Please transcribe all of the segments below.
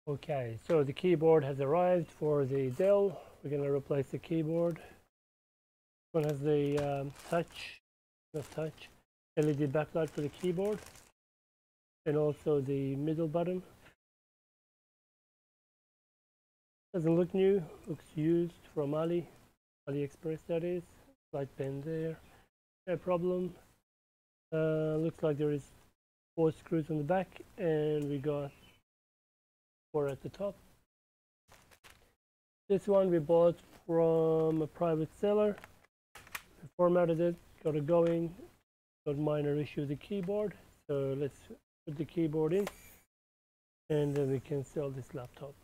Okay, so the keyboard has arrived for the Dell. We're going to replace the keyboard. One has the LED backlight for the keyboard, and also the middle button. Doesn't look new, looks used from AliExpress, that is. Slight bend there, no problem. Looks like there is 4 screws on the back, and we got 4 at the top. This one we bought from a private seller. We formatted it, got it going, got minor issue with the keyboard. So let's put the keyboard in, and then we can sell this laptop.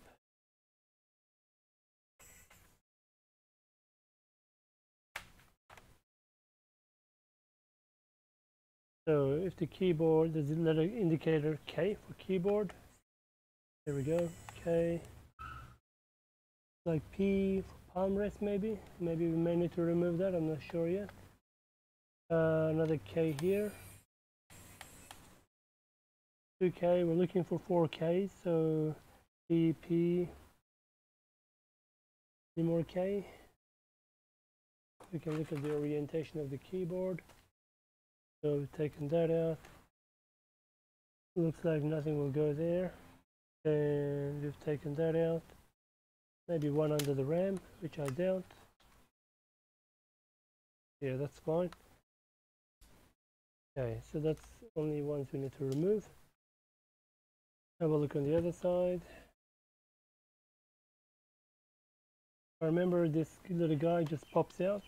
So if the keyboard, there's a little indicator K for keyboard. There we go, K. Like P for palm rest maybe. Maybe we may need to remove that, I'm not sure yet. Another K here. 2K, we're looking for 4K, so P, P, 3 more K. We can look at the orientation of the keyboard. So we've taken that out. Looks like nothing will go there. And we've taken that out. Maybe one under the RAM, which I doubt. Yeah, that's fine. Okay, so that's only ones we need to remove. Have a look on the other side. I remember this little guy just pops out.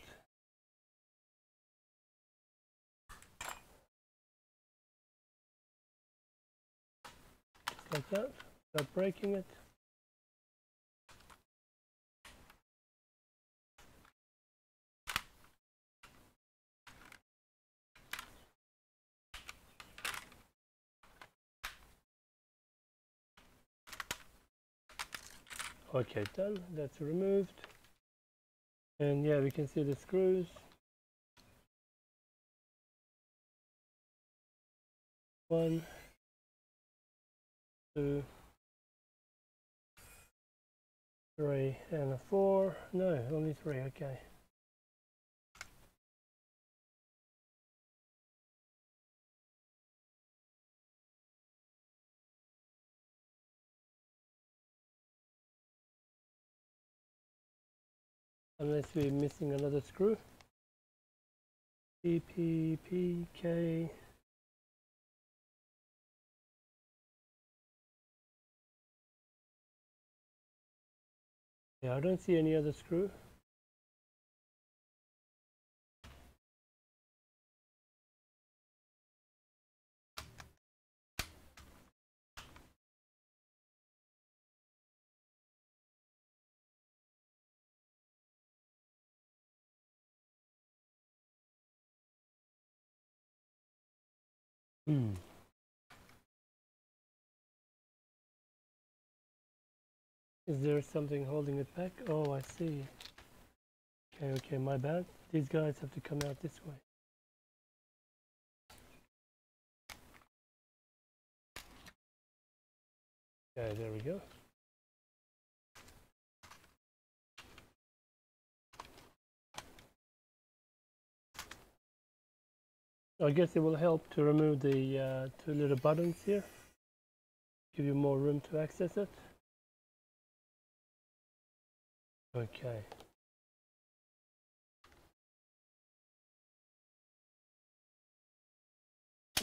Like that, without breaking it. Okay, done. That's removed. And yeah, we can see the screws. 1, 2, 3, and a 4. No, only 3. Okay. Unless we're missing another screw. P, P, P, K. Yeah, I don't see any other screw. Is there something holding it back? Oh, I see. Okay, my bad. These guys have to come out this way. Okay, there we go. I guess it will help to remove the 2 little buttons here. Give you more room to access it. Okay.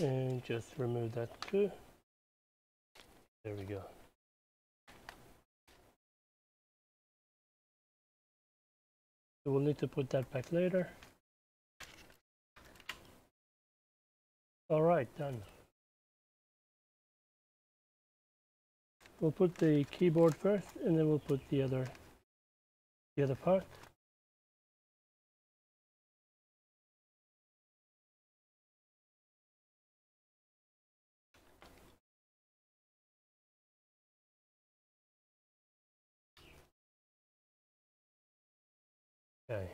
And just remove that too. There we go. So we'll need to put that back later. All right, done. We'll put the keyboard first, and then we'll put the other part. Okay.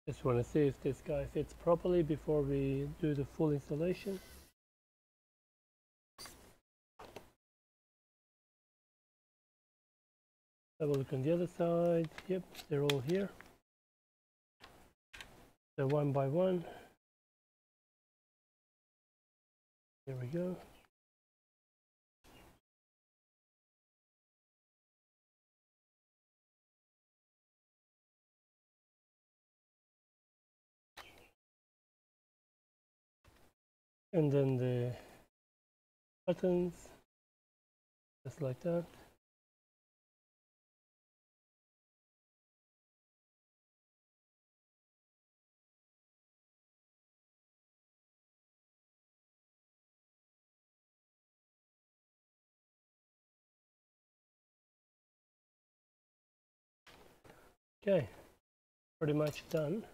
Just want to see if this guy fits properly before we do the full installation. Have a look on the other side. Yep, they're all here. So one by one. There we go. And then the buttons, just like that. Okay, pretty much done.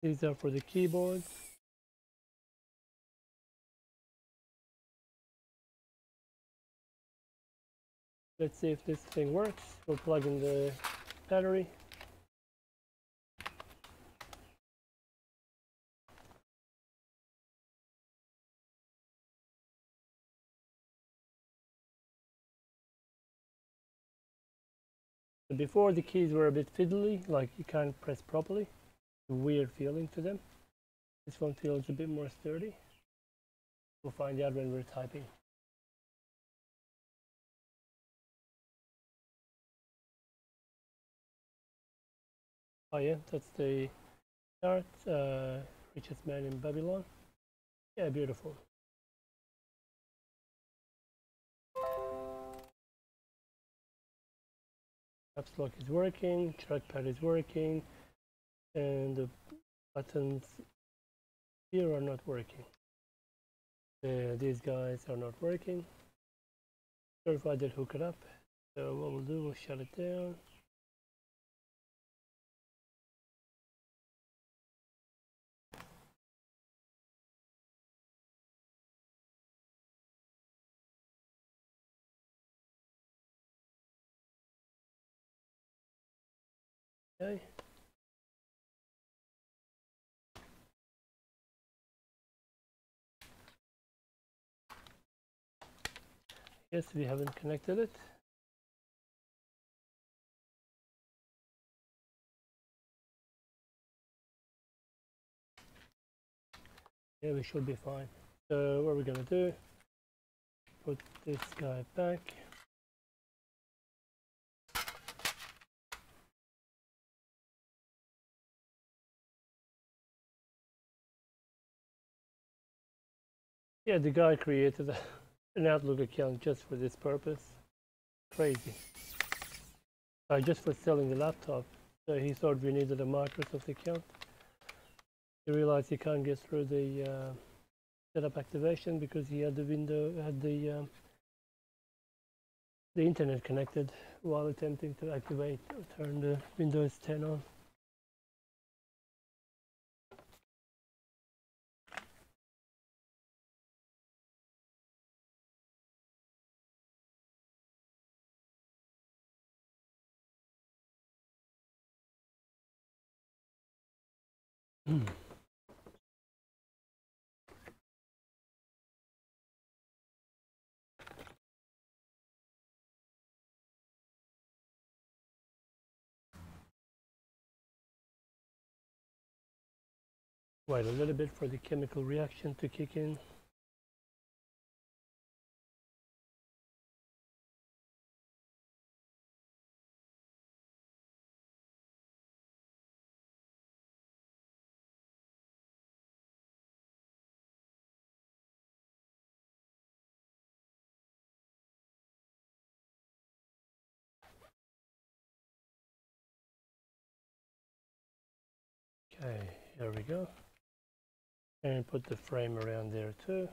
These are for the keyboard. Let's see if this thing works. We'll plug in the battery. Before, the keys were a bit fiddly, like you can't press properly. Weird feeling to them. This one feels a bit more sturdy. We'll find out when we're typing. Oh yeah, that's the chart, richest man in Babylon. Yeah, beautiful. Caps lock is working, trackpad is working, and the buttons here are not working. These guys are not working. Sorry if I did hook it up. So what we'll do, we'll shut it down. Okay. Yes, we haven't connected it. Yeah, we should be fine. So what we're gonna do, put this guy back. Yeah, the guy created an Outlook account just for this purpose. Crazy. Just for selling the laptop. So he thought we needed a Microsoft account. He realized he can't get through the setup activation because he had the internet connected while attempting to activate or turn the Windows 10 on. Wait a little bit for the chemical reaction to kick in. Okay, here we go. And put the frame around there too.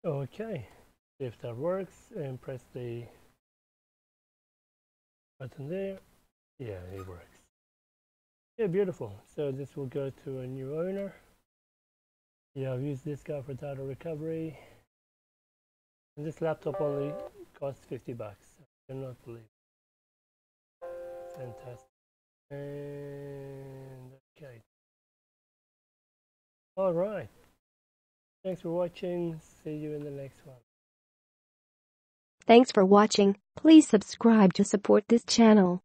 Okay, if that works, and press the button there. Yeah, it works. Yeah, beautiful. So this will go to a new owner. Yeah, I've used this guy for data recovery. And this laptop only cost $50. I cannot believe it. Fantastic. And okay. All right. Thanks for watching. See you in the next one. Thanks for watching. Please subscribe to support this channel.